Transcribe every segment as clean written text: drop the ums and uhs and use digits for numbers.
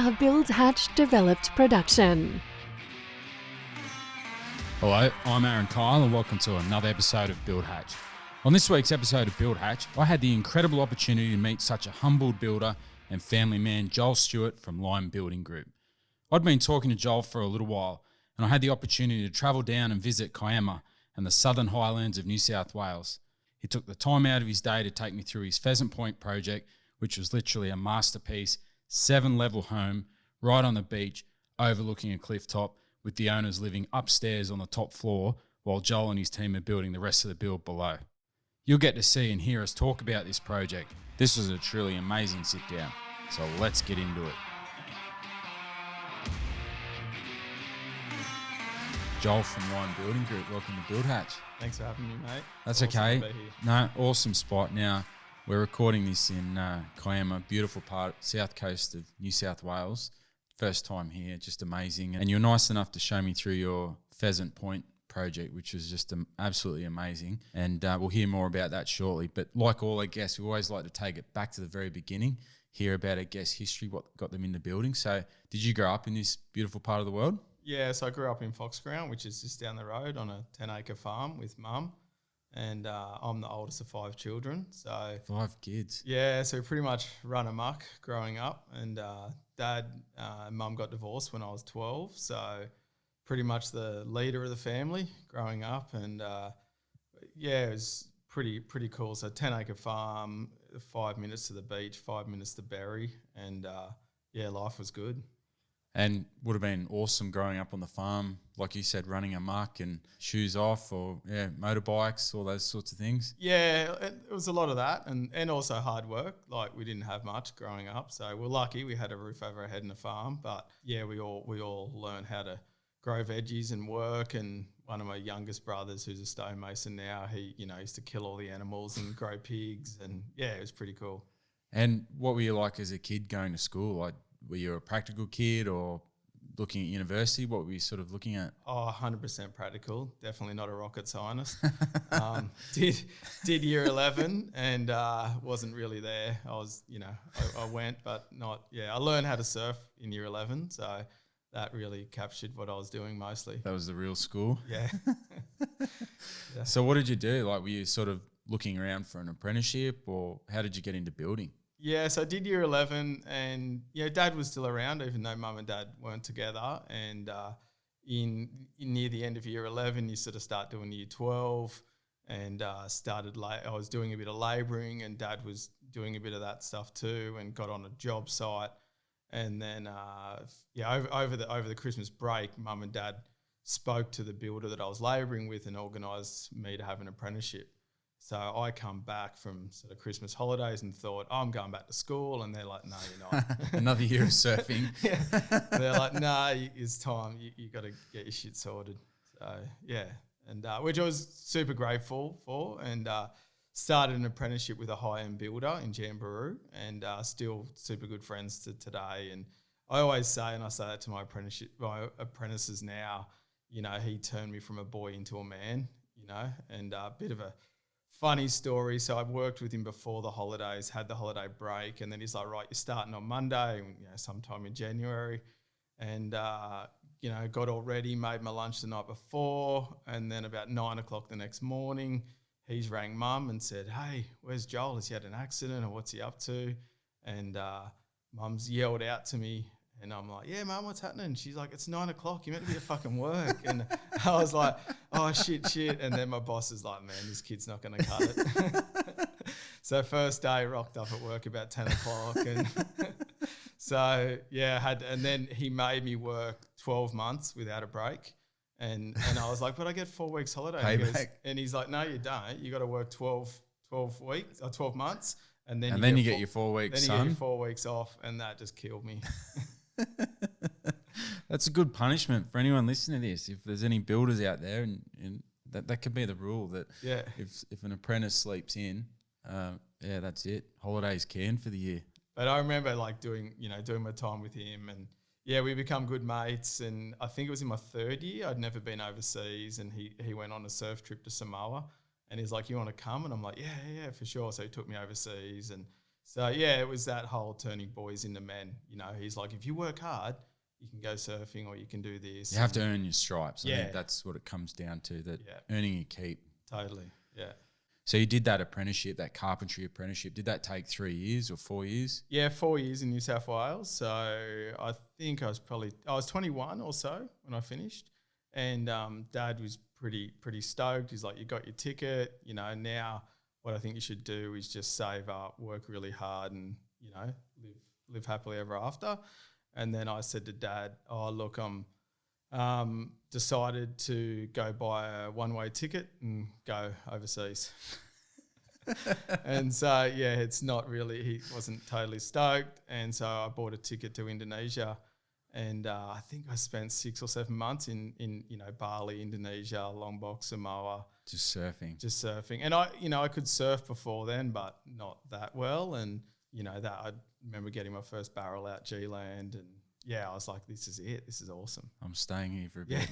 a Build Hatch developed production. Hello, I'm Aaron Kyle and welcome to another episode of Build Hatch. On this week's episode of Build Hatch, I had the incredible opportunity to meet such a humbled builder and family man, Joel Stewart from Lime Building Group. I'd been talking to Joel for a little while and I had the opportunity to travel down and visit Kiama and the Southern Highlands of New South Wales. He took the time out of his day to take me through his Pheasant Point project, which was literally a masterpiece, 7-level home right on the beach overlooking a cliff top with the owners living upstairs on the top floor while Joel and his team are building the rest of the build below. You'll get to see and hear us talk about this project. This was a truly amazing sit down, so let's get into it. Joel from Lime Building Group, welcome to Build Hatch. Thanks for having me, mate. That's awesome okay. To be here. No, awesome spot. Now, we're recording this in Kiama, beautiful part, South Coast of New South Wales. First time here, just amazing. And you're nice enough to show me through your Pheasant Point project, which was just absolutely amazing. And we'll hear more about that shortly. But like all our guests, we always like to take it back to the very beginning, hear about a guest's history, what got them into building. So did you grow up in this beautiful part of the world? Yeah, so I grew up in Foxground, which is just down the road on a 10-acre farm with mum. And I'm the oldest of 5 children. So 5 kids. Yeah, so we pretty much run amok growing up. And dad and mum got divorced when I was 12. So pretty much the leader of the family growing up. And yeah, it was pretty cool. So 10-acre farm, 5 minutes to the beach, 5 minutes to Berry. And yeah, life was good. And would have been awesome growing up on the farm, like you said, running amok and shoes off or, motorbikes, all those sorts of things. Yeah, it was a lot of that and also hard work. Like we didn't have much growing up. So we're lucky we had a roof over our head and a farm. But yeah, we all learned how to grow veggies and work. And one of my youngest brothers, who's a stonemason now, he, used to kill all the animals and grow pigs. And yeah, it was pretty cool. And what were you like as a kid going to school? Like, were you a practical kid or looking at university? What were you sort of looking at? Oh, 100% practical. Definitely not a rocket scientist. Did year 11 and wasn't really there. I was, I went, but not, I learned how to surf in year 11. So that really captured what I was doing mostly. That was the real school? Yeah. Yeah. So what did you do? Like, were you sort of looking around for an apprenticeship or how did you get into building? Yeah, so I did year 11 and, Dad was still around even though Mum and Dad weren't together. And in near the end of year 11, you sort of start doing year 12 and I was doing a bit of labouring and Dad was doing a bit of that stuff too and got on a job site. And then, over the Christmas break, Mum and Dad spoke to the builder that I was labouring with and organised me to have an apprenticeship. So I come back from sort of Christmas holidays and thought, I'm going back to school. And they're like, no, you're not. Another year of surfing. Yeah. They're like, no, it's time. You got to get your shit sorted. So, yeah. And which I was super grateful for and started an apprenticeship with a high-end builder in Jamboree and still super good friends to today. And I always say, and I say that to my apprentices now, he turned me from a boy into a man, and a bit of a funny story. So I've worked with him before the holidays, had the holiday break, and then he's like, right, you're starting on Monday, sometime in January. And, got all ready, made my lunch the night before. And then about 9 o'clock the next morning, he's rang Mum and said, hey, where's Joel? Has he had an accident or what's he up to? And Mum's yelled out to me. And I'm like, yeah, Mum, what's happening? She's like, it's 9 o'clock. You're meant to be at fucking work. And I was like, oh, shit. And then my boss is like, man, this kid's not going to cut it. So first day, rocked up at work about 10 o'clock. And so, and then he made me work 12 months without a break. And I was like, but I get 4 weeks holiday. And he's like, no, you don't. You got to work 12 weeks or 12 months. And then you get your 4 weeks, Then you get your 4 weeks off. And that just killed me. That's a good punishment for anyone listening to this. If there's any builders out there, and that could be the rule that if an apprentice sleeps in, that's it. Holidays canned for the year. But I remember doing my time with him, and we become good mates. And I think it was in my 3rd year. I'd never been overseas, and he went on a surf trip to Samoa, and he's like, "You want to come?" And I'm like, "Yeah, for sure." So he took me overseas and So yeah, it was that whole turning boys into men. You know, he's like, if you work hard, you can go surfing or you can do this. You have to earn your stripes. I Yeah. think that's what it comes down to, that Yeah. earning your keep. Totally, yeah. So you did that apprenticeship, that carpentry apprenticeship. Did that take 3 years or 4 years? Yeah, 4 years in New South Wales. So I think I was 21 or so when I finished, and Dad was pretty stoked. He's like, you got your ticket, you know. Now what I think you should do is just save up, work really hard, and you know, live happily ever after. And then I said to Dad, oh look, I'm decided to go buy a one-way ticket and go overseas. And so, yeah, it's not really, he wasn't totally stoked. And so I bought a ticket to Indonesia, and I think I spent 6 or 7 months in you know, Bali, Indonesia, Lombok, Samoa. Just surfing. And I could surf before then, but not that well. And, you know, that I remember getting my first barrel out G-Land, and yeah, I was like, this is it. This is awesome. I'm staying here for a bit.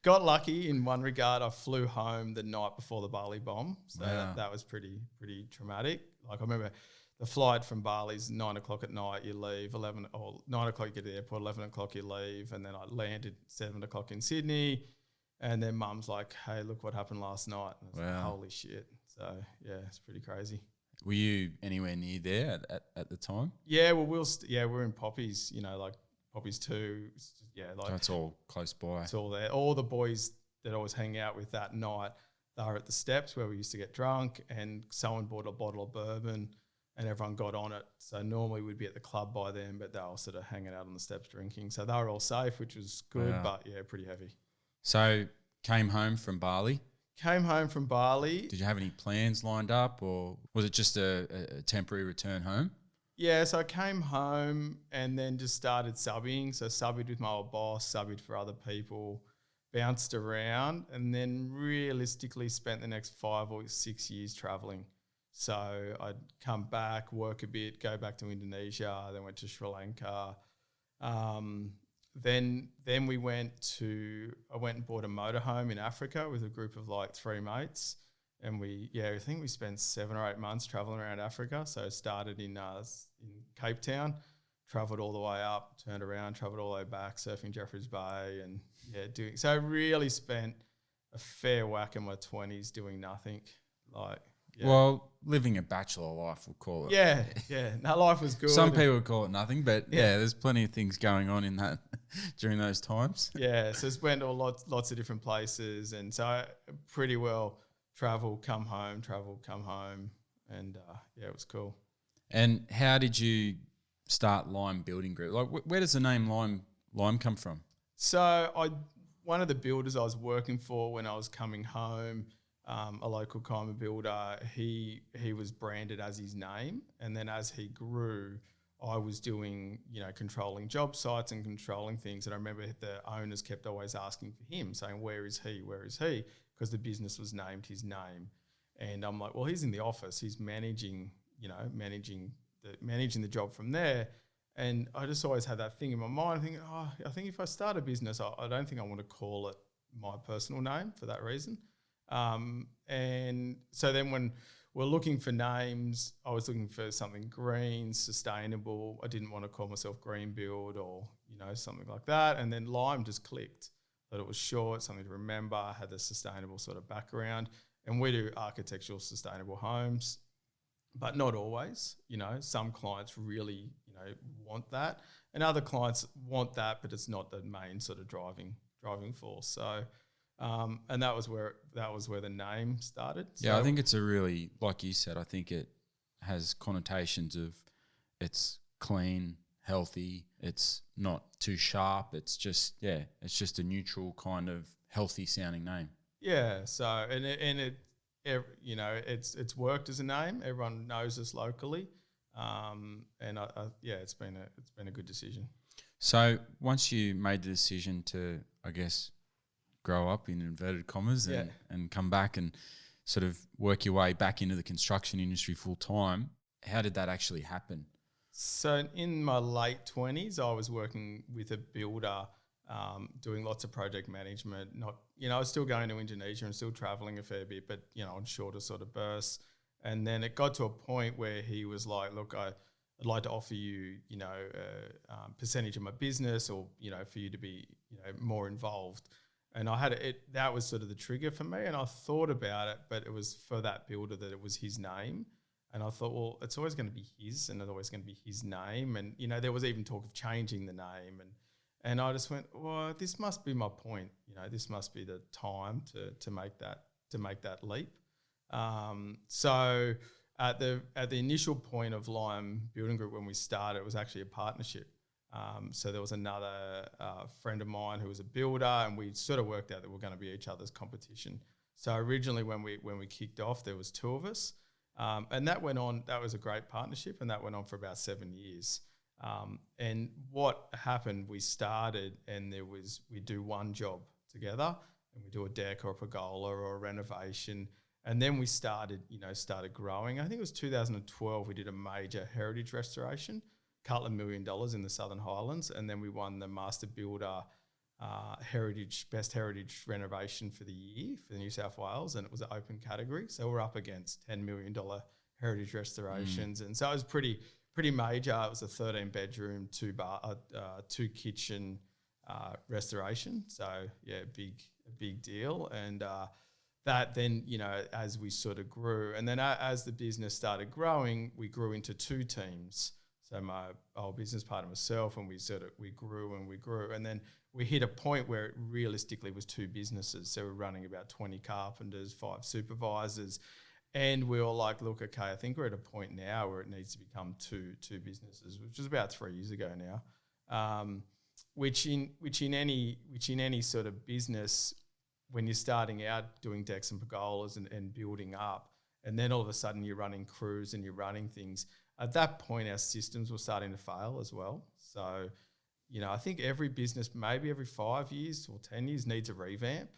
Got lucky in one regard. I flew home the night before the Bali bomb. So Wow. that was pretty traumatic. Like I remember the flight from Bali's 9 o'clock at night, you leave 11 or 9 o'clock, you get to the airport, 11 o'clock you leave. And then I landed 7 o'clock in Sydney. And then Mum's like, hey, look what happened last night. And I was like, holy shit. So yeah, it's pretty crazy. Were you anywhere near there at the time? Yeah, well, we're in Poppies, you know, like Poppies 2. Yeah, like That's all close by. it's all there. All the boys that I was hanging out with that night, they were at the steps where we used to get drunk, and someone bought a bottle of bourbon and everyone got on it. So normally we'd be at the club by then, but they were sort of hanging out on the steps drinking. So they were all safe, which was good, Wow. but yeah, pretty heavy. So came home from Bali. Came home from Bali. Did you have any plans lined up, or was it just a temporary return home? Yeah, so I came home and then just started subbing. So subbed with my old boss, subbed for other people, bounced around, and then realistically spent the next 5 or 6 years traveling. So I'd come back, work a bit, go back to Indonesia, then went to Sri Lanka. Then I went and bought a motorhome in Africa with a group of like 3 mates. And I think we spent 7 or 8 months traveling around Africa. So started in Cape Town, travelled all the way up, turned around, travelled all the way back, surfing Jeffreys Bay, and so I really spent a fair whack in my 20s doing nothing. Well, living a bachelor life, we'll call it. Yeah. No, life was good. Some people would call it nothing, but yeah, there's plenty of things going on in that during those times. Yeah, so spent lots of different places, and so I pretty well travel, come home, and it was cool. And how did you start Lime Building Group? Like, where does the name Lime come from? So one of the builders I was working for when I was coming home, a local Kima builder, he was branded as his name, and then as he grew, I was doing, controlling job sites and controlling things. And I remember the owners kept always asking for him, saying, where is he? Because the business was named his name. And I'm like, well, he's in the office. He's managing the job from there. And I just always had that thing in my mind, thinking, I think if I start a business, I don't think I want to call it my personal name for that reason. And so then when we're looking for names, I was looking for something green, sustainable. I didn't want to call myself Green Build or, something like that. And then Lime just clicked, that it was short, something to remember, had the sustainable sort of background. And we do architectural sustainable homes, but not always. Some clients really, want that, and other clients want that, but it's not the main sort of driving force. So, and that was where the name started. Yeah, so I think it's a really, like you said, I think it has connotations of it's clean, healthy. It's not too sharp. It's just a neutral kind of healthy sounding name. Yeah. So it's worked as a name. Everyone knows us locally. It's been a good decision. So once you made the decision to, I guess, grow up in inverted commas and come back and sort of work your way back into the construction industry full time, how did that actually happen? So in my late 20s, I was working with a builder, doing lots of project management. I was still going to Indonesia and still traveling a fair bit, but on shorter sort of bursts. And then it got to a point where he was like, look, I'd like to offer you, a percentage of my business, or, for you to be, more involved. And I had that was sort of the trigger for me. And I thought about it, but it was for that builder that it was his name. And I thought, well, it's always going to be his, and it's always going to be his name. And, there was even talk of changing the name. And I just went, well, this must be my point. This must be the time to make that leap. So at the initial point of Lime Building Group, when we started, it was actually a partnership. So there was another friend of mine who was a builder, and we sort of worked out that we're going to be each other's competition. So originally, when we kicked off, there was two of us, and that went on. That was a great partnership, and that went on for about 7 years. And what happened? We started, and we do one job together, and we do a deck or a pergola or a renovation. And then we started growing. I think it was 2012. We did a major heritage restoration, $2 million in the Southern Highlands, and then we won the Master Builder Best Heritage Renovation for the year for New South Wales, and it was an open category. So we're up against $10 million heritage restorations, and so it was pretty major. It was a 13-bedroom, two kitchen restoration. So yeah, a big deal, and that then, as we sort of grew, and then as the business started growing, we grew into two teams. So my old business partner, myself, and we grew, and then we hit a point where it realistically was two businesses. So we're running about 20 carpenters, 5 supervisors, and we were like, look, okay, I think we're at a point now where it needs to become two businesses, which is about 3 years ago now. Which in any sort of business, when you're starting out doing decks and pergolas and building up, and then all of a sudden you're running crews and you're running things, at that point our systems were starting to fail as well. So, I think every business, maybe every 5 years or 10 years, needs a revamp.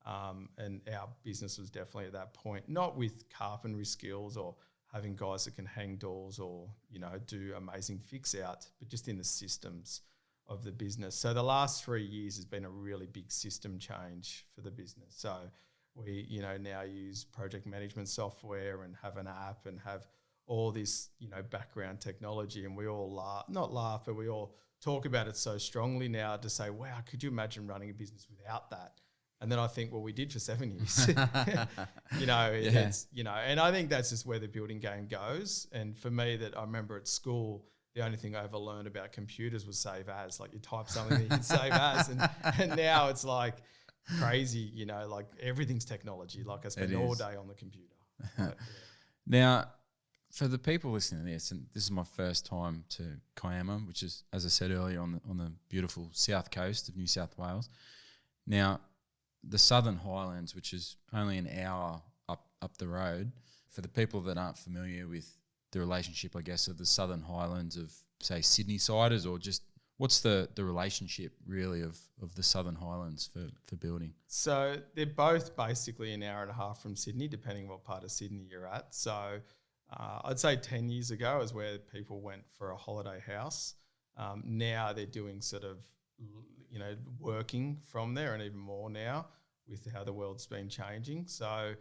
And our business was definitely at that point, not with carpentry skills or having guys that can hang doors or, do amazing fix out, but just in the systems of the business. So the last 3 years has been a really big system change for the business. So we, now use project management software and have an app and have all this, background technology, and we all laugh, but we all talk about it so strongly now to say, wow, could you imagine running a business without that? And then I think, well, we did for 7 years, it's, and I think that's just where the building game goes. And for me, that I remember at school, the only thing I ever learned about computers was save as, like you type something and you save as. And now it's like crazy, like everything's technology. Like I spend all day on the computer. But, Now, for the people listening to this, and this is my first time to Kiama, which is, as I said earlier, on the beautiful south coast of New South Wales. Now, the Southern Highlands, which is only an hour up the road, for the people that aren't familiar with the relationship, I guess, of the Southern Highlands of, say, Sydney-siders, or just what's the relationship really of the Southern Highlands for building? So they're both basically an hour and a half from Sydney, depending what part of Sydney you're at. So I'd say 10 years ago is where people went for a holiday house. Now they're doing sort of, working from there, and even more now with how the world's been changing. So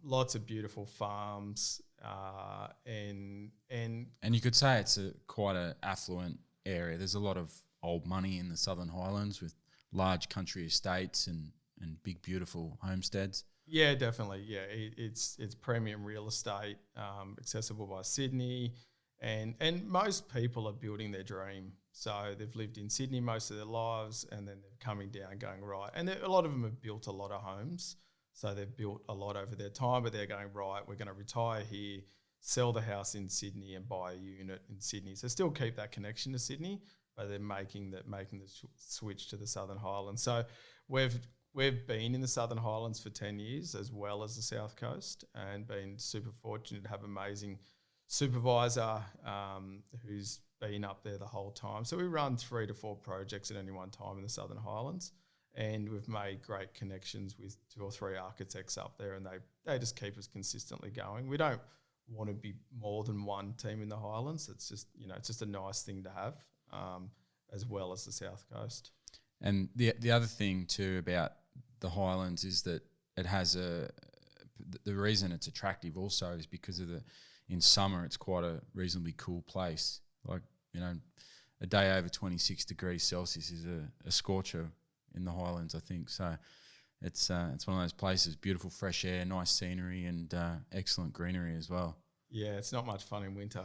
lots of beautiful farms, and you could say it's quite an affluent area. There's a lot of old money in the Southern Highlands with large country estates and big beautiful homesteads. Yeah, definitely. Yeah, it's premium real estate, accessible by Sydney, and most people are building their dream. So they've lived in Sydney most of their lives, and then they're coming down, going right. And a lot of them have built a lot of homes, so they've built a lot over their time. But they're going right. We're going to retire here, sell the house in Sydney, and buy a unit in Sydney. So still keep that connection to Sydney, but they're making the switch to the Southern Highlands. So we've been in the Southern Highlands for 10 years, as well as the South Coast, and been super fortunate to have an amazing supervisor who's been up there the whole time. So we run 3 to 4 projects at any one time in the Southern Highlands, and we've made great connections with 2 or 3 architects up there, and they just keep us consistently going. We don't want to be more than one team in the Highlands. It's just, it's just a nice thing to have, as well as the South Coast. And the other thing too about the Highlands is that it has the reason it's attractive also is because of in summer it's quite a reasonably cool place. Like, you know, a day over 26 degrees Celsius is a scorcher in the Highlands, I think. So it's one of those places, beautiful fresh air, nice scenery, and excellent greenery as well. Yeah, it's not much fun in winter.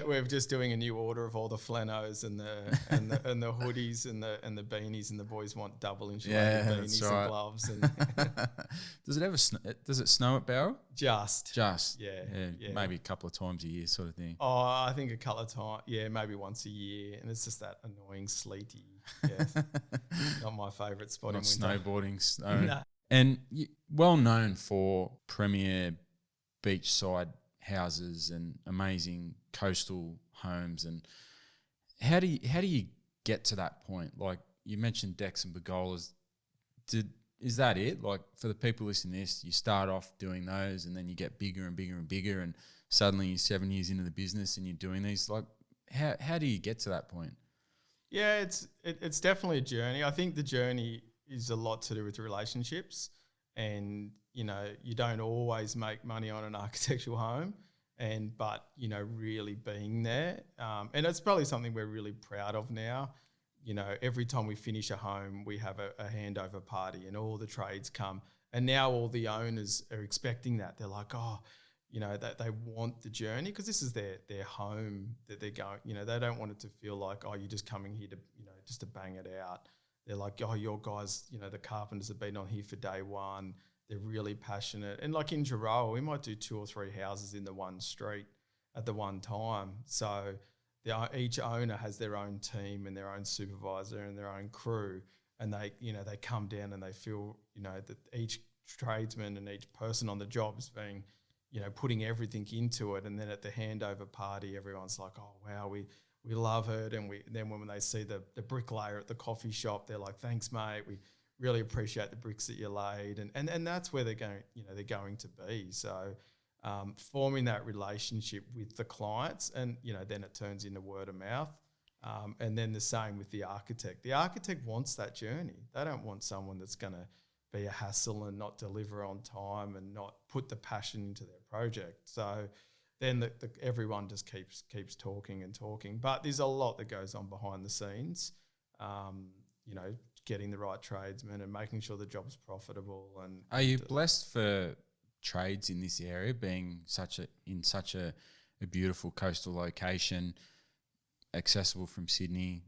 We're just doing a new order of all the flenos and the hoodies and the beanies, and the boys want double insulated beanies and gloves. And Does it ever does it snow at Bowra? Just Yeah, maybe a couple of times a year, sort of thing. Oh, I think a couple of times. Yeah, maybe once a year, and it's just that annoying sleety. Yeah, not my favourite spot in winter. Snowboarding, snow. No. And well known for premier beachside houses and amazing coastal homes. And how do you get to that point? Like, you mentioned decks and pergolas. Is that it? Like, for the people listening to this, you start off doing those, and then you get bigger and bigger and bigger, and suddenly you're 7 years into the business and you're doing these. Like, how do you get to that point? Yeah, it's definitely a journey. I think the journey is a lot to do with relationships, and you know, you don't always make money on an architectural home, but you know, really being there, and it's probably something we're really proud of now. You know, every time we finish a home, we have a handover party, and all the trades come, and now all the owners are expecting that. They're like, oh, you know, that they want the journey, because this is their home that they're going. You know, they don't want it to feel like, oh, you're just coming here to, you know, just to bang it out. They're like, oh, your guys, you know, the carpenters have been on here for day one. They're really passionate. And like in Giroa, we might do 2 or 3 houses in the one street at the one time. So each owner has their own team and their own supervisor and their own crew. And they, you know, they come down and they feel, you know, that each tradesman and each person on the job is being, you know, putting everything into it. And then at the handover party, everyone's like, oh, wow, we love it. And then when they see the bricklayer at the coffee shop, they're like, thanks, mate. We really appreciate the bricks that you laid. And that's where they're going, you know, they're going to be. So forming that relationship with the clients, and, you know, then it turns into word of mouth. And then the same with the architect. The architect wants that journey. They don't want someone that's going to be a hassle and not deliver on time and not put the passion into their project. So then everyone just keeps talking and talking. But there's a lot that goes on behind the scenes, you know, getting the right tradesmen and making sure the job's profitable. And are you blessed for trades in this area, being in such a beautiful coastal location, accessible from Sydney?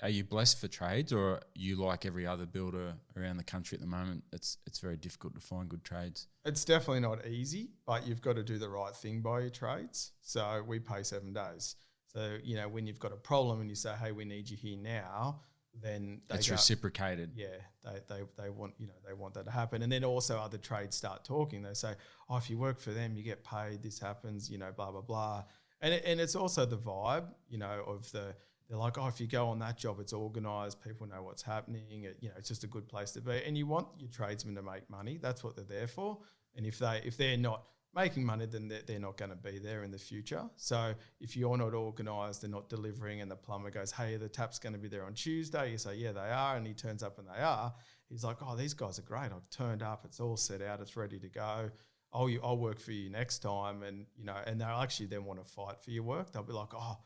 Are you blessed for trades, or are you like every other builder around the country at the moment? It's very difficult to find good trades. It's definitely not easy, but you've got to do the right thing by your trades. So we pay 7 days. So, you know, when you've got a problem and you say, hey, we need you here now, then it's reciprocated. Yeah, they want, you know, they want that to happen. And then also other trades start talking. They say, oh, if you work for them, you get paid. This happens, you know, blah blah blah. And it's also the vibe, you know, of they're like, oh, if you go on that job, it's organised. People know what's happening. You know, it's just a good place to be. And you want your tradesmen to make money. That's what they're there for. And if they're not making money, then they're not going to be there in the future. So if you're not organised, they're not delivering, and the plumber goes, hey, the tap's going to be there on Tuesday. You say, yeah, they are. And he turns up and they are. He's like, oh, these guys are great. I've turned up. It's all set out. It's ready to go. I'll work for you next time. And, you know, and they'll actually then want to fight for your work. They'll be like, oh,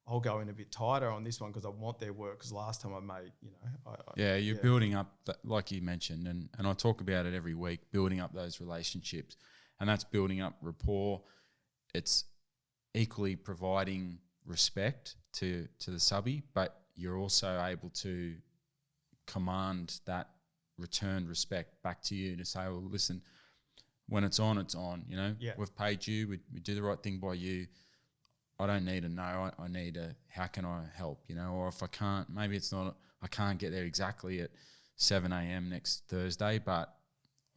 I'll go in a bit tighter on this one because I want their work, because last time I made, you know. You're building up, like you mentioned, and I talk about it every week, building up those relationships. And that's building up rapport. It's equally providing respect to the subby, but you're also able to command that returned respect back to you to say, well, listen, when it's on, you know. Yeah. We've paid you, we do the right thing by you. I don't need a no, I need a how can I help, you know, or if I can't, maybe it's not, I can't get there exactly at 7 a.m. next Thursday, but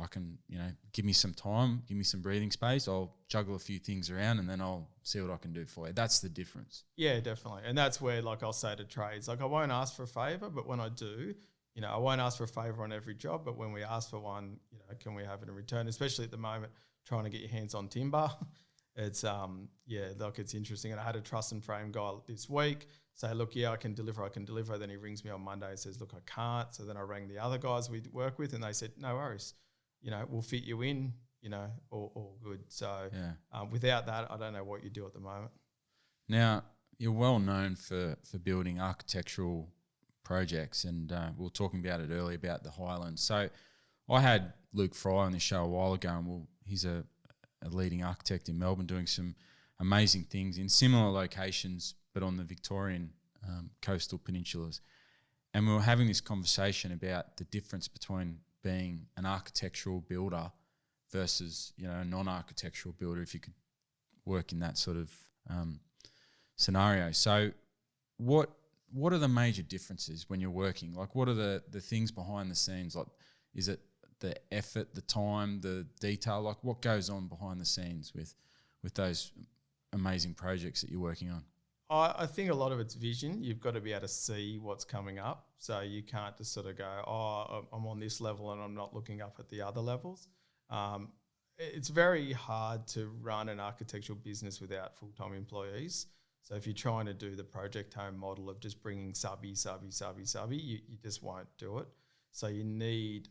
I can, you know, give me some time, give me some breathing space. I'll juggle a few things around and then I'll see what I can do for you. That's the difference. Yeah, definitely. And that's where, like, I'll say to trades, like, I won't ask for a favour, but when I do, you know, I won't ask for a favour on every job, but when we ask for one, you know, can we have it in return? Especially at the moment, trying to get your hands on timber. It's, like, it's interesting. And I had a truss and frame guy this week say, look, yeah, I can deliver. Then he rings me on Monday and says, look, I can't. So then I rang the other guys we work with and they said, no worries. we'll fit you in, all good. So without that, I don't know what you do at the moment. Now, you're well known for building architectural projects, and we were talking about it earlier about the Highlands. So I had Luke Fry on the show a while ago, and he's a leading architect in Melbourne doing some amazing things in similar locations, but on the Victorian coastal peninsulas. And we were having this conversation about the difference between being an architectural builder versus, a non-architectural builder, if you could work in that sort of scenario. So what are the major differences when you're working? Like, what are the things behind the scenes? Like, is it the effort, the time, the detail? Like, what goes on behind the scenes with those amazing projects that you're working on? I think a lot of it's vision. You've got to be able to see what's coming up. So you can't just sort of go, I'm on this level and I'm not looking up at the other levels. It's very hard to run an architectural business without full-time employees. So if you're trying to do the project home model of just bringing subby, you just won't do it. So you need,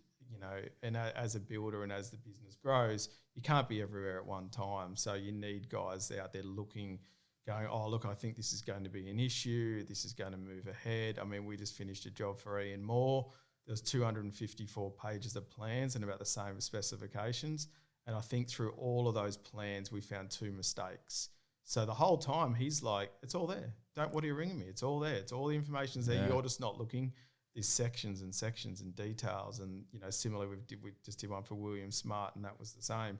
and as a builder and as the business grows, you can't be everywhere at one time. So you need guys out there looking, going, oh, look, I think this is going to be an issue. This is going to move ahead. I mean, we just finished a job for Ian Moore. There was 254 pages of plans and about the same specifications. And I think through all of those plans, we found 2 mistakes. So the whole time he's like, it's all there. What are you ringing me? It's all there. It's all the information's there. Yeah. You're just not looking. There's sections and details. And, similarly, we just did one for William Smart and that was the same.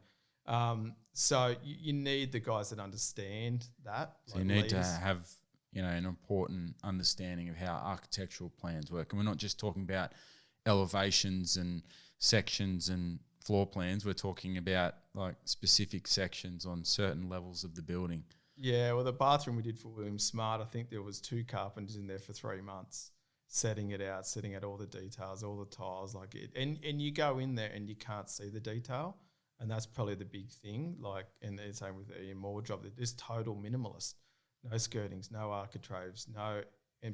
So you need the guys that understand that. So you need to have, an important understanding of how architectural plans work. And we're not just talking about elevations and sections and floor plans. We're talking about like specific sections on certain levels of the building. Yeah, well, the bathroom we did for William Smart, I think there was 2 carpenters in there for 3 months, setting out all the details, all the tiles, like it. And you go in there and you can't see the detail. And that's probably the big thing. Like, and the same with the Ian Moore job, they're just total minimalist. No skirtings, no architraves,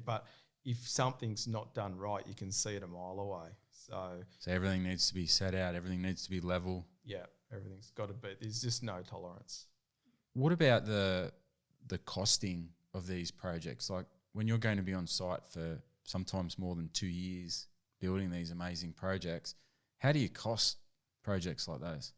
but if something's not done right, you can see it a mile away. So everything needs to be set out, everything needs to be level. Yeah, everything's got to be. There's just no tolerance. What about the costing of these projects? Like when you're going to be on site for sometimes more than 2 years building these amazing projects, how do you cost projects like those?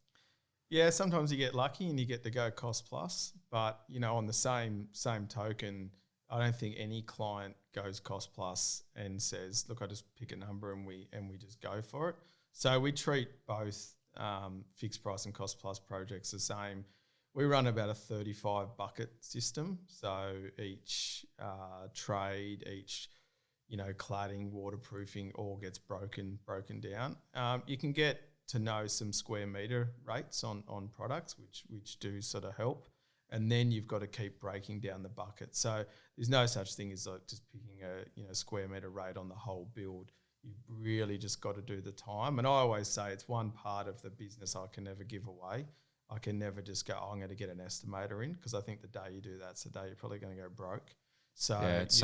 Yeah, sometimes you get lucky and you get to go cost plus, but on the same token, I don't think any client goes cost plus and says, look, I just pick a number and we just go for it. So we treat both fixed price and cost plus projects the same. We run about a 35 bucket system. So each trade, each cladding, waterproofing all gets broken down. You can get to know some square metre rates on products, which do sort of help. And then you've got to keep breaking down the bucket. So there's no such thing as like just picking a square metre rate on the whole build. You've really just got to do the time. And I always say it's one part of the business I can never give away. I can never just go, I'm going to get an estimator in, because I think the day you do that's the day you're probably going to go broke. So yeah, it's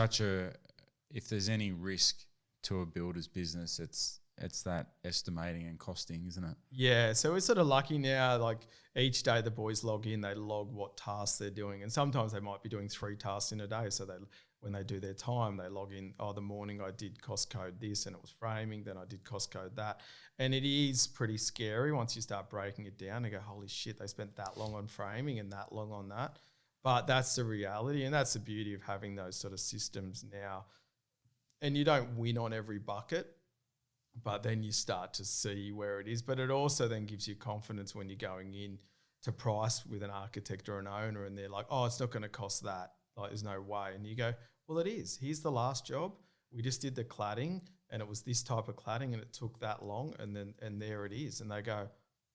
if there's any risk to a builder's business, it's that estimating and costing, isn't it? Yeah, so we're sort of lucky now, like each day the boys log in, they log what tasks they're doing. And sometimes they might be doing 3 tasks in a day. So when they do their time, they log in, the morning I did cost code this and it was framing, then I did cost code that. And it is pretty scary once you start breaking it down and go, holy shit, they spent that long on framing and that long on that. But that's the reality, and that's the beauty of having those sort of systems now. And you don't win on every bucket, but then you start to see where it is. But it also then gives you confidence when you're going in to price with an architect or an owner and they're like, oh, it's not going to cost that. Like, there's no way. And you go, well, it is. Here's the last job. We just did the cladding and it was this type of cladding and it took that long, and there it is. And they go,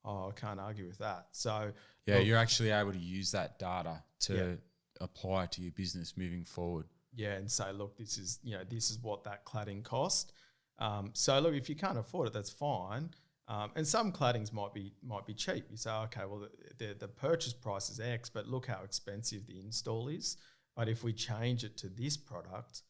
oh, I can't argue with that. So yeah, you're actually able to use that data to apply to your business moving forward. Yeah, and say, look, this is what that cladding cost. So look, if you can't afford it, that's fine. And some claddings might be cheap. You say, okay, well, the purchase price is X, but look how expensive the install is. But if we change it to this product,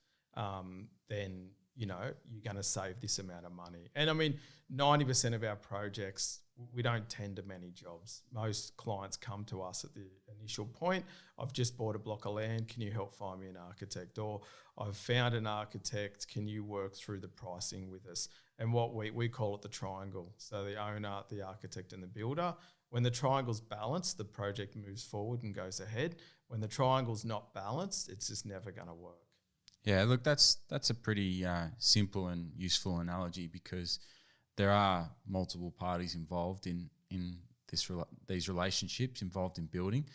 then you're going to save this amount of money. And I mean, 90% of our projects, we don't tender many jobs. Most clients come to us at the initial point. I've just bought a block of land. Can you help find me an architect? Or I've found an architect. Can you work through the pricing with us? And what we call it the triangle. So the owner, the architect and the builder. When the triangle's balanced, the project moves forward and goes ahead. When the triangle's not balanced, it's just never going to work. Yeah, look, that's a pretty simple and useful analogy, because there are multiple parties involved in these relationships involved in building,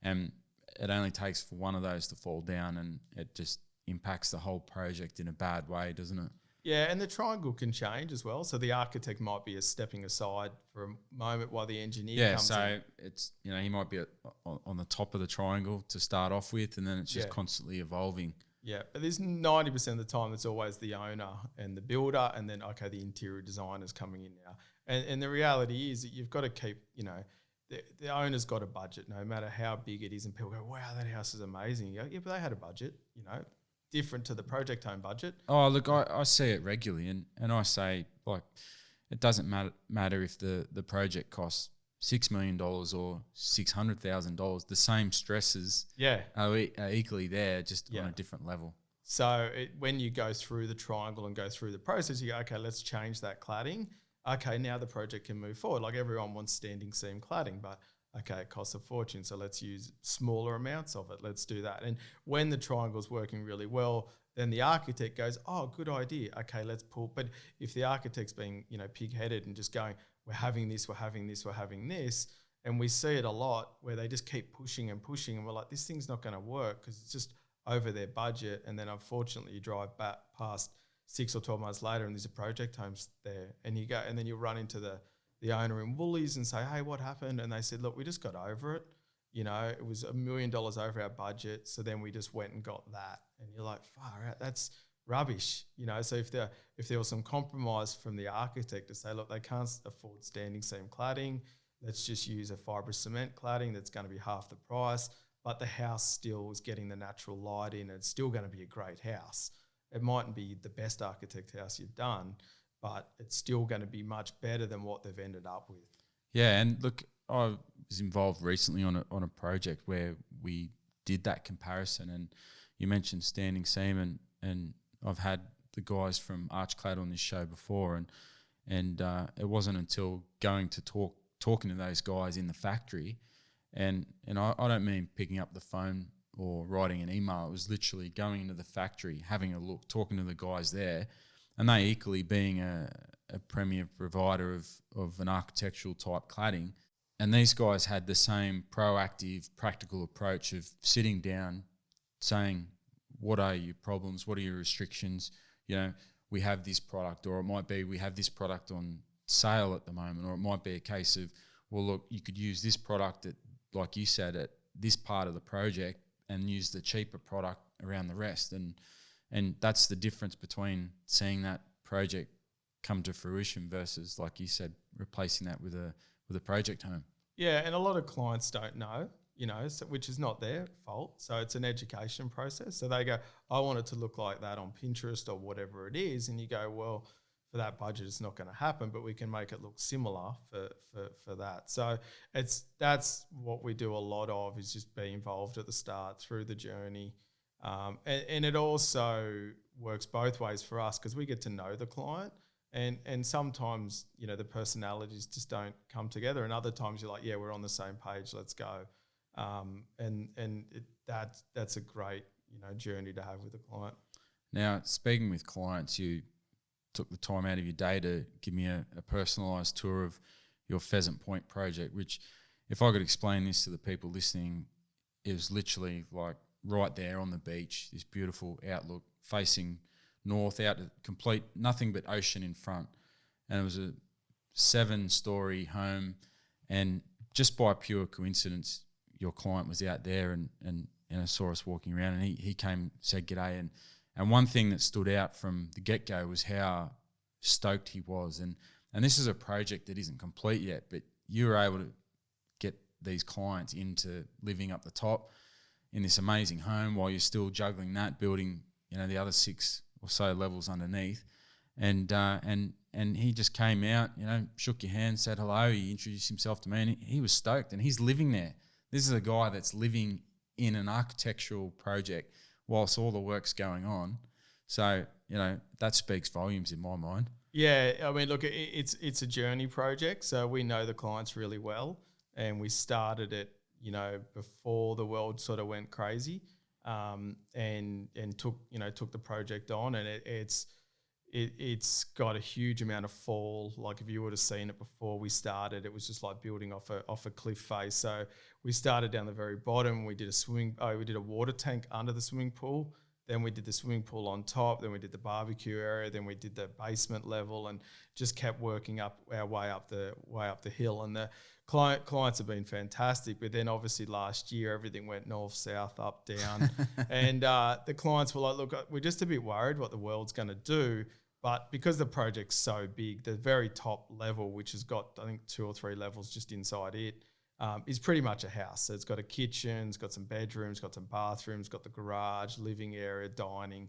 and it only takes for one of those to fall down and it just impacts the whole project in a bad way, doesn't it? Yeah, and the triangle can change as well. So the architect might be stepping aside for a moment while the engineer comes in. Yeah, so it's, he might be on the top of the triangle to start off with, and then it's just constantly evolving. Yeah, but there's 90% of the time it's always the owner and the builder, and then, okay, the interior designer's coming in now. And the reality is that you've got to keep, the owner's got a budget, no matter how big it is. And people go, wow, that house is amazing. You go, yeah, but they had a budget, different to the project home budget. Oh, look, I see it regularly, and I say, like, it doesn't matter if the project costs $6 million or $600,000. The same stresses are equally there, just on a different level. So when you go through the triangle and go through the process, you go, okay, let's change that cladding. Okay, now the project can move forward. Like, everyone wants standing seam cladding, but okay, it costs a fortune, so let's use smaller amounts of it. Let's do that. And when the triangle's working really well, then the architect goes, oh, good idea. Okay, let's pull. But if the architect's being, pig-headed and just going, we're having this, and we see it a lot where they just keep pushing and pushing, and we're like, this thing's not going to work because it's just over their budget. And then unfortunately you drive back past 6 or 12 months later and there's a project home's there, and you go, and then you run into the owner in Woolies and say, hey, what happened? And they said, look, we just got over it. It was $1 million over our budget. So then we just went and got that. And you're like, far out, that's rubbish. So if there was some compromise from the architect to say, look, they can't afford standing seam cladding, let's just use a fibrous cement cladding that's going to be half the price, but the house still is getting the natural light in, and it's still going to be a great house. It mightn't be the best architect house you've done, but it's still going to be much better than what they've ended up with. Yeah, and look, I was involved recently on a project where we did that comparison, and you mentioned standing seam, and I've had the guys from Archclad on this show before, and it wasn't until talking to those guys in the factory, and I don't mean picking up the phone or writing an email. It was literally going into the factory, having a look, talking to the guys there, and they equally being a premier provider of an architectural type cladding. And these guys had the same proactive, practical approach of sitting down, saying, what are your problems? What are your restrictions? We have this product, or it might be we have this product on sale at the moment, or it might be a case of, well, look, you could use this product at, like you said, at this part of the project and use the cheaper product around the rest. And that's the difference between seeing that project come to fruition versus, like you said, replacing that with a project home. Yeah, and a lot of clients don't know, which is not their fault. So it's an education process. So they go, I want it to look like that on Pinterest or whatever it is. And you go, well, for that budget, it's not going to happen, but we can make it look similar for that. So that's what we do a lot of, is just be involved at the start through the journey. And it also works both ways for us, because we get to know the client. And sometimes, the personalities just don't come together. And other times you're like, yeah, we're on the same page, let's go. That's a great, journey to have with a client. Now, speaking with clients, you took the time out of your day to give me a personalised tour of your Pheasant Point project, which, if I could explain this to the people listening, it was literally like right there on the beach, this beautiful outlook facing north, out to complete nothing but ocean in front. And it was a 7-story home, and just by pure coincidence, your client was out there and saw us walking around, and he came, said g'day, and one thing that stood out from the get-go was how stoked he was. And this is a project that isn't complete yet, but you were able to get these clients into living up the top in this amazing home while you're still juggling that, building, the other 6 or so levels underneath. And he just came out, shook your hand, said hello. He introduced himself to me, and he was stoked. And he's living there. This is a guy that's living in an architectural project whilst all the work's going on. So, that speaks volumes in my mind. Yeah, I mean, look, it's a journey project. So we know the clients really well, and we started it, before the world sort of went crazy, and took the project on, and it's got a huge amount of fall. Like if you would have seen it before we started, it was just like building off a cliff face. So we started down the very bottom. We did a water tank under the swimming pool. Then we did the swimming pool on top. Then we did the barbecue area. Then we did the basement level, and just kept working up our way up the hill. And the clients have been fantastic. But then obviously last year everything went north, south, up, down, and the clients were like, "Look, we're just a bit worried what the world's going to do." But because the project's so big, the very top level, which has got I think 2 or 3 levels just inside it, is pretty much a house. So it's got a kitchen, it's got some bedrooms, got some bathrooms, got the garage, living area, dining.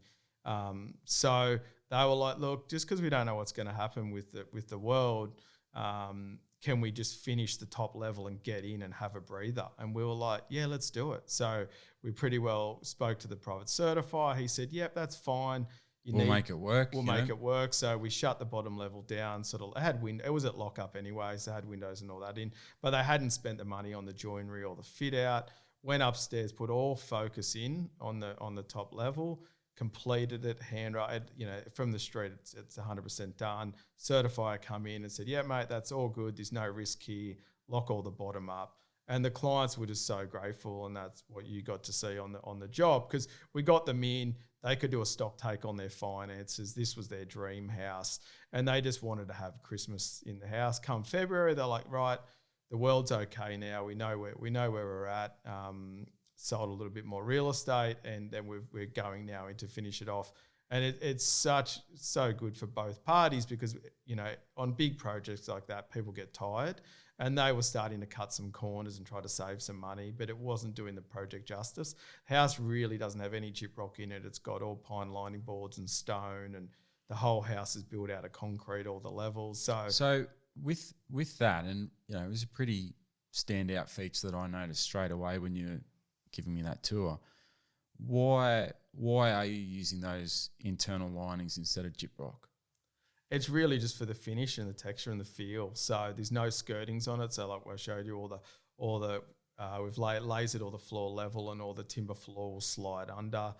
So they were like, look, just because we don't know what's going to happen with the world, can we just finish the top level and get in and have a breather? And we were like, yeah, let's do it. So we pretty well spoke to the private certifier. He said, yep, that's fine. We'll make it work. We'll make it work. So we shut the bottom level down. It was at lock up anyway, so it had windows and all that in. But they hadn't spent the money on the joinery or the fit out. Went upstairs, put all focus in on the top level, completed it, from the street. It's 100% done. Certifier come in and said, yeah, mate, that's all good. There's no risk here. Lock all the bottom up. And the clients were just so grateful, and that's what you got to see on the job, because we got them in. They could do a stock take on their finances. This was their dream house, and they just wanted to have Christmas in the house. Come February, they're like, right, the world's okay now. We know where we're at. Sold a little bit more real estate, and then we're going now into finish it off. And it's so good for both parties, because on big projects like that, people get tired. And they were starting to cut some corners and try to save some money, but it wasn't doing the project justice. House really doesn't have any gyprock in it. It's got all pine lining boards and stone, and the whole house is built out of concrete, all the levels. So with that, and it was a pretty standout feature that I noticed straight away when you were giving me that tour. Why are you using those internal linings instead of gyprock? It's really just for the finish and the texture and the feel. So there's no skirtings on it. So like I showed you, we've lasered all the floor level, and all the timber floor will slide under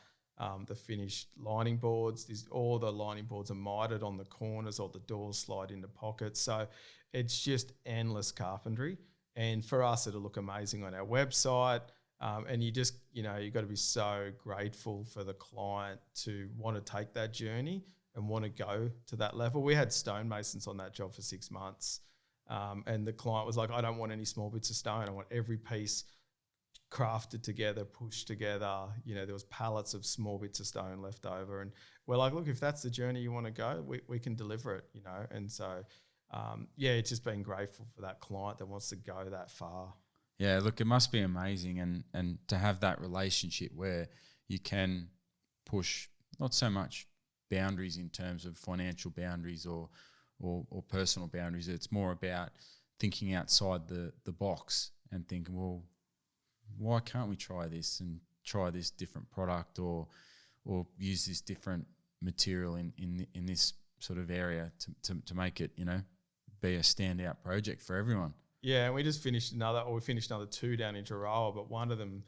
the finished lining boards. All the lining boards are mitered on the corners, all the doors slide into pockets. So it's just endless carpentry. And for us, it'll look amazing on our website. And you just, you've got to be so grateful for the client to want to take that journey and want to go to that level. We had stonemasons on that job for 6 months. And the client was like, I don't want any small bits of stone. I want every piece crafted together, pushed together. There was pallets of small bits of stone left over. And we're like, look, if that's the journey you want to go, we can deliver it, And so, it's just been grateful for that client that wants to go that far. Yeah, look, it must be amazing. And to have that relationship where you can push not so much boundaries in terms of financial boundaries or personal boundaries. It's more about thinking outside the box and thinking, well, why can't we try this and try this different product or use this different material in this sort of area to make it, be a standout project for everyone. Yeah, and we finished another 2 down in Jarawa, but one of them,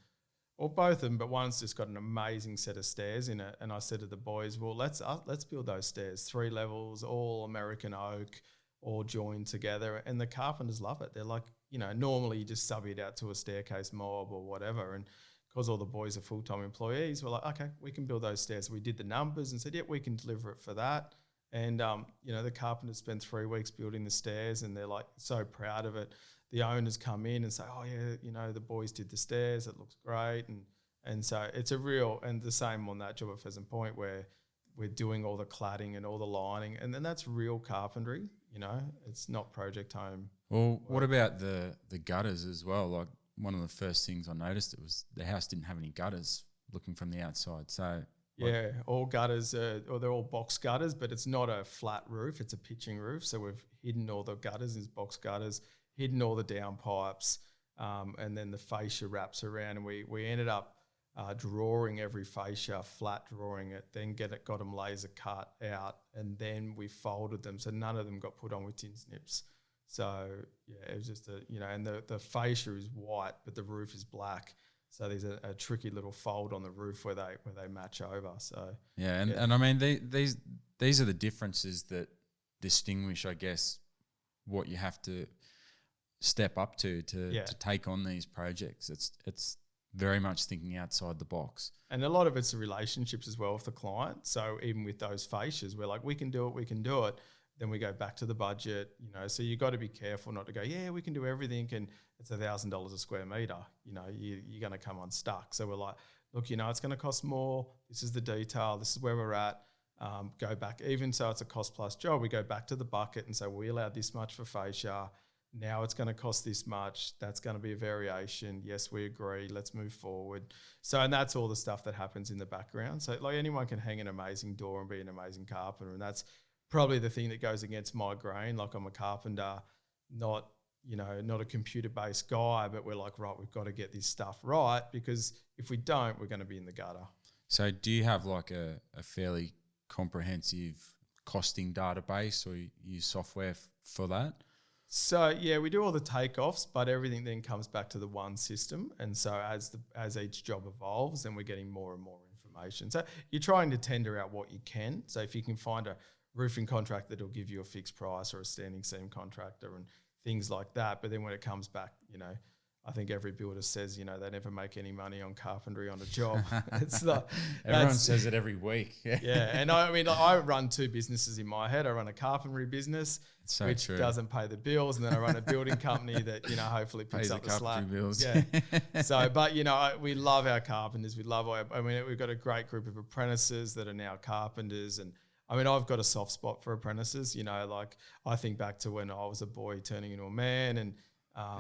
or both of them, but one's just got an amazing set of stairs in it. And I said to the boys, well, let's build those stairs, 3 levels, all American oak, all joined together. And the carpenters love it. They're like, normally you just sub it out to a staircase mob or whatever. And because all the boys are full-time employees, we're like, okay, we can build those stairs. We did the numbers and said, yeah, we can deliver it for that. And, the carpenters spent 3 weeks building the stairs, and they're like so proud of it. The owners come in and say, oh yeah, the boys did the stairs. It looks great. And so it's and the same on that job at Pheasant Point, where we're doing all the cladding and all the lining. And then that's real carpentry, it's not project home. Well, what about the gutters as well? Like, one of the first things I noticed, it was the house didn't have any gutters looking from the outside. So Yeah, all gutters, or they're all box gutters, but it's not a flat roof, it's a pitching roof. So we've hidden all the gutters as box gutters, hidden all the downpipes, and then the fascia wraps around. And we ended up drawing every fascia, flat drawing it, then got them laser cut out, and then we folded them. So none of them got put on with tin snips. So yeah, it was just and the fascia is white, but the roof is black. So there's a tricky little fold on the roof where they match over. So and I mean these are the differences that distinguish, I guess, what you have to step up to take on these projects. It's very much thinking outside the box. And a lot of it's the relationships as well with the client. So even with those fascias, we're like, we can do it. Then we go back to the budget, so you got to be careful not to go, yeah, we can do everything and it's $1,000 a square metre. You're going to come unstuck. So we're like, look, it's going to cost more. This is the detail. This is where we're at. Go back. Even so it's a cost plus job, we go back to the bucket and say, we allowed this much for fascia. Now it's going to cost this much. That's going to be a variation. Yes, we agree. Let's move forward. So, and that's all the stuff that happens in the background. So like anyone can hang an amazing door and be an amazing carpenter. And that's probably the thing that goes against my grain. Like I'm a carpenter, not a computer-based guy, but we're like, right, we've got to get this stuff right, because if we don't, we're going to be in the gutter. So do you have like a fairly comprehensive costing database, or you use software for that? So yeah, we do all the takeoffs, but everything then comes back to the one system. And so as each job evolves, then we're getting more and more information. So you're trying to tender out what you can. So if you can find a roofing contractor that'll give you a fixed price, or a standing seam contractor and things like that. But then when it comes back, I think every builder says, they never make any money on carpentry on a job. It's not. Everyone says it every week. Yeah. And I run two businesses in my head. I run a carpentry business, which doesn't pay the bills. And then I run a building company that, hopefully picks up the slack. Bills. Yeah. So, but, we love our carpenters. We've got a great group of apprentices that are now carpenters. And I've got a soft spot for apprentices. I think back to when I was a boy turning into a man, and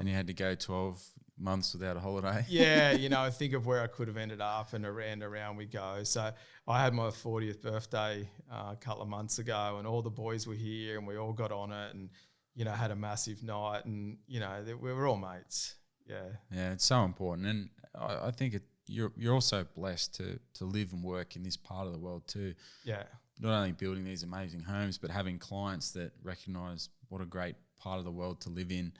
you had to go 12 months without a holiday. Yeah, think of where I could have ended up, and around we go. So I had my 40th birthday a couple of months ago, and all the boys were here, and we all got on it, and had a massive night, and we were all mates. Yeah, it's so important, and I think you're also blessed to live and work in this part of the world too. Yeah. Not only building these amazing homes, but having clients that recognise what a great part of the world to live in,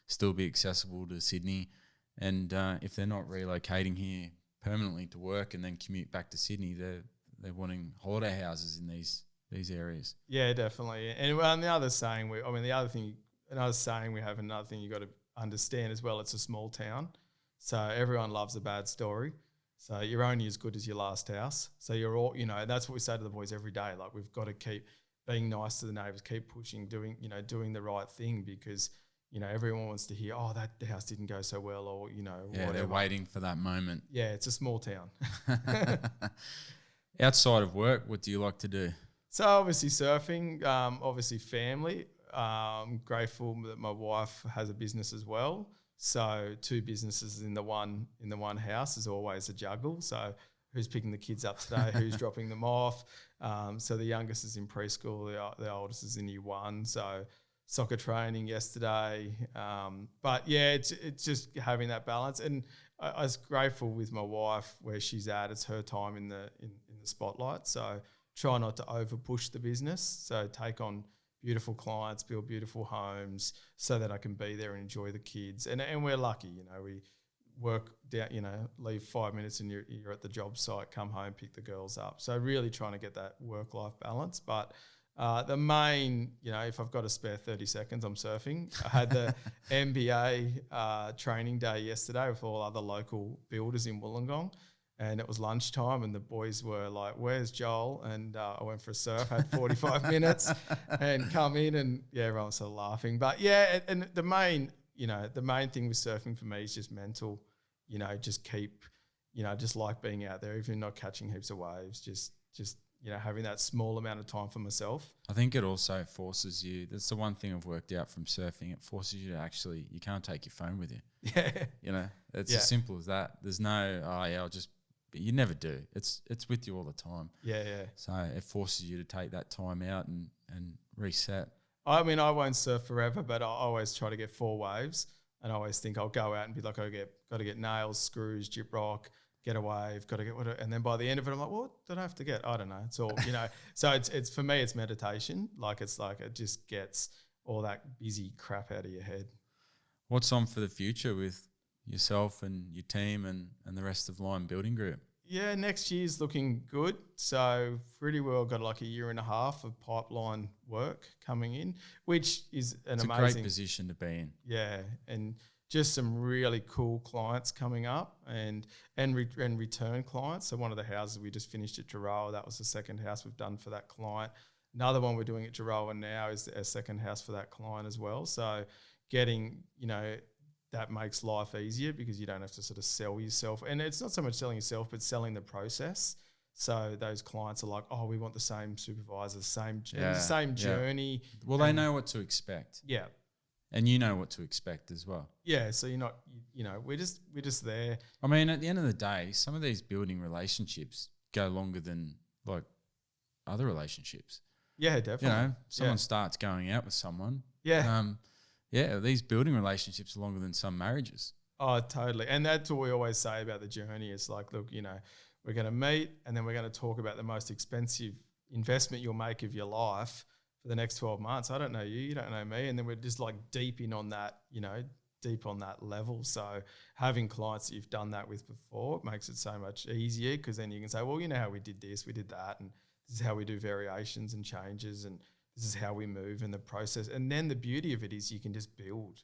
still be accessible to Sydney. And if they're not relocating here permanently to work and then commute back to Sydney, they're wanting holiday houses in these areas. Yeah, definitely. And another saying we have, another thing you got to understand as well, it's a small town. So everyone loves a bad story. So you're only as good as your last house. So you're all, that's what we say to the boys every day. Like, we've got to keep being nice to the neighbours, keep pushing, doing the right thing, because, everyone wants to hear, oh, that house didn't go so well, or, whatever. They're waiting for that moment. Yeah, it's a small town. Outside of work, what do you like to do? So obviously surfing, obviously family. Grateful that my wife has a business as well. So two businesses in the one house is always a juggle. So who's picking the kids up today? Who's dropping them off? So the youngest is in preschool. The oldest is in year 1. So soccer training yesterday. But yeah, it's just having that balance. And I was grateful with my wife where she's at. It's her time in the spotlight. So try not to over push the business. So take on beautiful clients, build beautiful homes, so that I can be there and enjoy the kids. And we're lucky, we work down, leave 5 minutes and you're at the job site, come home, pick the girls up. So really trying to get that work-life balance. But the main, if I've got a spare 30 seconds, I'm surfing. I had the MBA training day yesterday with all other local builders in Wollongong. And it was lunchtime, and the boys were like, "Where's Joel?" And I went for a surf, had 45 minutes, and come in, and everyone was sort of laughing. But yeah, and the main thing with surfing for me is just mental. Just keep, just like being out there, even not catching heaps of waves. Just having that small amount of time for myself. I think it also forces you. That's the one thing I've worked out from surfing. It forces you to you can't take your phone with you. Yeah, it's as simple as that. There's no, I'll just but you never do. It's with you all the time. Yeah. So it forces you to take that time out and reset. I mean, I won't surf forever, but I always try to get 4 waves, and I always think I'll go out and be like, got to get nails, screws, gyp rock, get a wave, got to get and then by the end of it, I'm like, what did I have to get? I don't know. It's all, So it's for me, it's meditation. Like it's like it just gets all that busy crap out of your head. What's on for the future with yourself and your team and the rest of Lime Building Group? Yeah, next year's looking good. So pretty well got like a year and a half of pipeline work coming in, which is It's amazing. a great position to be in. Yeah, and just some really cool clients coming up and return clients. So one of the houses we just finished at Gerald, that was the second house we've done for that client. Another one we're doing at Gerald now is a second house for that client as well. So getting, that makes life easier because you don't have to sort of sell yourself. And it's not so much selling yourself, but selling the process. So those clients are like, oh, we want the same supervisor, same journey. Well, they know what to expect. Yeah. And you know what to expect as well. Yeah, so you're not, we're just there. I mean, at the end of the day, some of these building relationships go longer than like other relationships. Yeah, definitely. Someone starts going out with someone. Yeah. These building relationships are longer than some marriages. Oh, totally. And that's what we always say about the journey. It's like, look, we're going to meet and then we're going to talk about the most expensive investment you'll make of your life for the next 12 months. I don't know you, you don't know me. And then we're just like deep on that level. So having clients that you've done that with before makes it so much easier because then you can say, well, you know how we did this, we did that, and this is how we do variations and changes, and this is how we move in the process. And then the beauty of it is you can just build,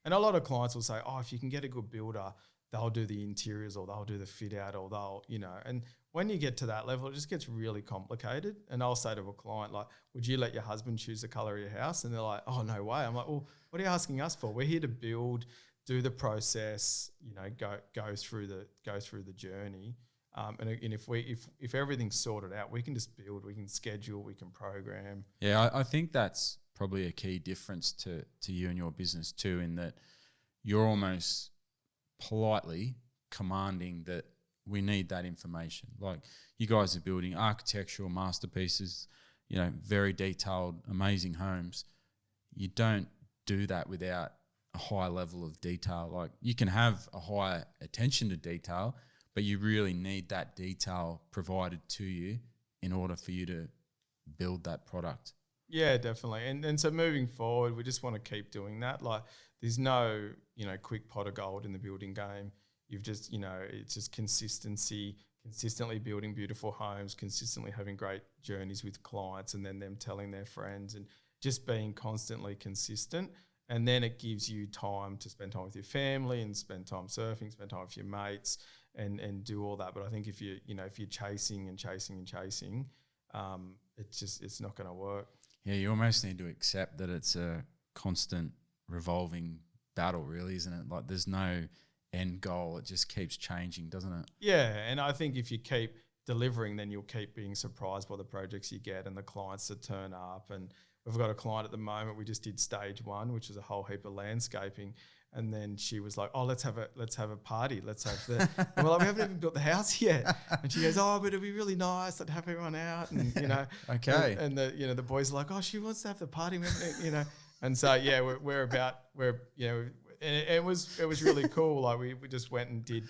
And a lot of clients will say, oh, if you can get a good builder, they'll do the interiors or they'll do the fit out or they'll, And when you get to that level, it just gets really complicated. And I'll say to a client, like, would you let your husband choose the colour of your house? And they're like, oh, no way. I'm like, well, what are you asking us for? We're here to build, do the process, go through the journey. And if everything's sorted out, we can just build, we can schedule, we can program. Yeah, I think that's probably a key difference to you and your business too, in that you're almost politely commanding that we need that information. Like you guys are building architectural masterpieces, very detailed, amazing homes. You don't do that without a high level of detail. Like you can have a high attention to detail, but you really need that detail provided to you in order for you to build that product. Yeah, definitely. And so moving forward, we just want to keep doing that. Like there's no, quick pot of gold in the building game. You've just, it's just consistency, consistently building beautiful homes, consistently having great journeys with clients and then them telling their friends and just being constantly consistent. And then it gives you time to spend time with your family and spend time surfing, spend time with your mates and do all that. But I think if you're chasing, it's not going to work. Yeah, you almost need to accept that it's a constant revolving battle, really, isn't it? Like there's no end goal. It just keeps changing, doesn't it? Yeah, and I think if you keep delivering, then you'll keep being surprised by the projects you get and the clients that turn up. And we've got a client at the moment, we just did stage 1, which was a whole heap of landscaping. And then she was like, oh, let's have a party. Let's have the, and we're like, we haven't even built the house yet. And she goes, oh, but it'd be really nice to have everyone out. And, okay. And the boys are like, oh, she wants to have the party, And so, yeah, and it was really cool. Like we just went and did,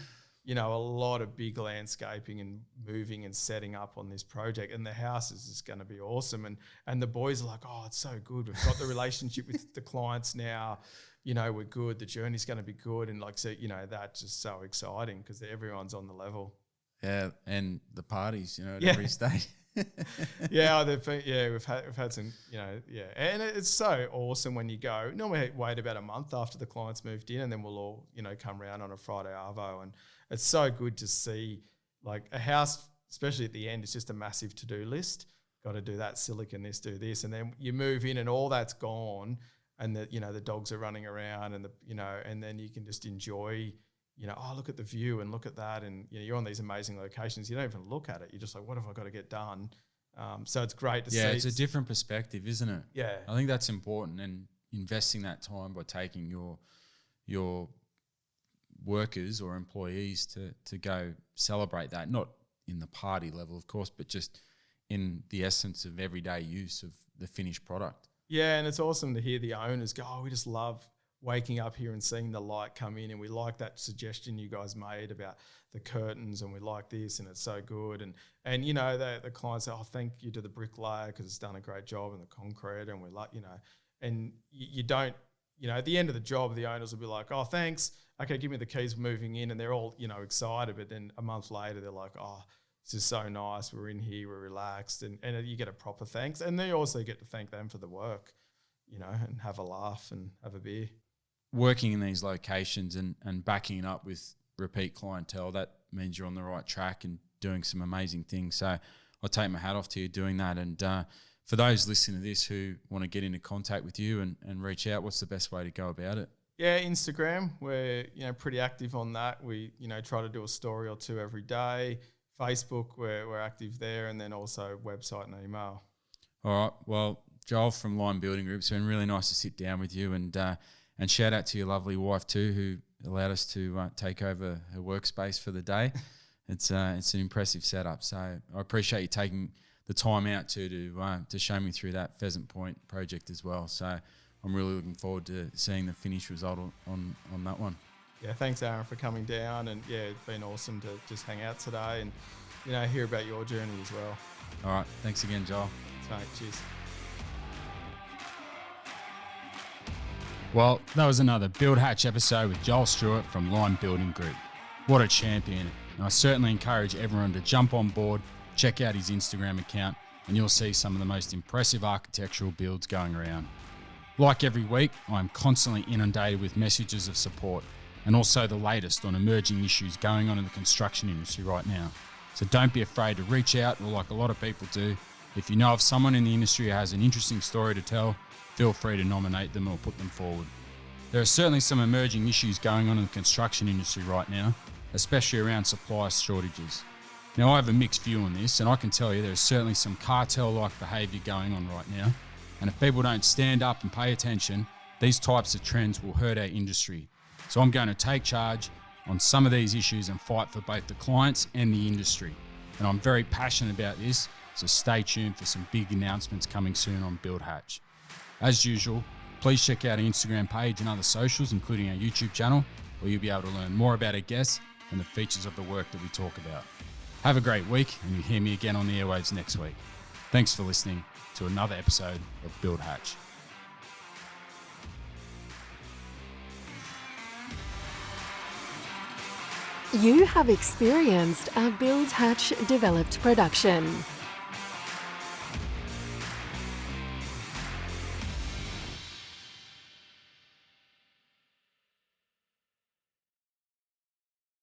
a lot of big landscaping and moving and setting up on this project. And the house is just going to be awesome. And the boys are like, oh, it's so good. We've got the relationship with the clients now. We're good. The journey's going to be good. And that's just so exciting because everyone's on the level. Yeah. And the parties, at every stage. We've had some, and it's so awesome when you go. Normally wait about a month after the clients moved in and then we'll all, come around on a Friday arvo, and it's so good to see like a house, especially at the end, it's just a massive to-do list. Got to do that, silicon this, do this, and then you move in and all that's gone, and the dogs are running around and and then you can just enjoy. Oh, look at the view and look at that. And, you're on these amazing locations. You don't even look at it. You're just like, what have I got to get done? So it's great to see. Yeah, it's a different perspective, isn't it? Yeah. I think that's important, and investing that time by taking your workers or employees to go celebrate that, not in the party level, of course, but just in the essence of everyday use of the finished product. Yeah, and it's awesome to hear the owners go, oh, we just love waking up here and seeing the light come in, and we like that suggestion you guys made about the curtains, and we like this, and it's so good. And you know, the clients say, oh, thank you to the bricklayer because it's done a great job, and the concrete, and we like, you know, and you don't, you know, at the end of the job, the owners will be like, oh, thanks, okay, give me the keys, moving in, and they're all, you know, excited, but then a month later they're like, oh, this is so nice, we're in here, we're relaxed, and you get a proper thanks, and then you also get to thank them for the work, you know, and have a laugh and have a beer. Working in these locations and backing it up with repeat clientele, that means you're on the right track and doing some amazing things. So I take my hat off to you doing that. And for those listening to this who want to get into contact with you and reach out, what's the best way to go about it? Yeah, Instagram, we're, you know, pretty active on that. We, you know, try to do a story or two every day. Facebook, we're active there, and then also website and email. All right. Well, Joel from Lime Building Group, it's been really nice to sit down with you, and shout out to your lovely wife too, who allowed us to take over her workspace for the day. It's an impressive setup. So I appreciate you taking the time out to show me through that Pheasant Point project as well. So I'm really looking forward to seeing the finished result on that one. Yeah, thanks Aaron for coming down, and yeah, it's been awesome to just hang out today and, you know, hear about your journey as well. All right, thanks again, Joel. Thanks, mate. Cheers. Well, that was another Build Hatch episode with Joel Stewart from Lime Building Group. What a champion. And I certainly encourage everyone to jump on board, check out his Instagram account, and you'll see some of the most impressive architectural builds going around. Like every week, I'm constantly inundated with messages of support and also the latest on emerging issues going on in the construction industry right now. So don't be afraid to reach out, or like a lot of people do, if you know of someone in the industry who has an interesting story to tell, feel free to nominate them or put them forward. There are certainly some emerging issues going on in the construction industry right now, especially around supply shortages. Now, I have a mixed view on this, and I can tell you there is certainly some cartel-like behaviour going on right now, and if people don't stand up and pay attention, these types of trends will hurt our industry. So I'm going to take charge on some of these issues and fight for both the clients and the industry. And I'm very passionate about this, so stay tuned for some big announcements coming soon on Build Hatch. As usual, please check out our Instagram page and other socials, including our YouTube channel, where you'll be able to learn more about our guests and the features of the work that we talk about. Have a great week, and you'll hear me again on the airwaves next week. Thanks for listening to another episode of Build Hatch. You have experienced a Build Hatch developed production.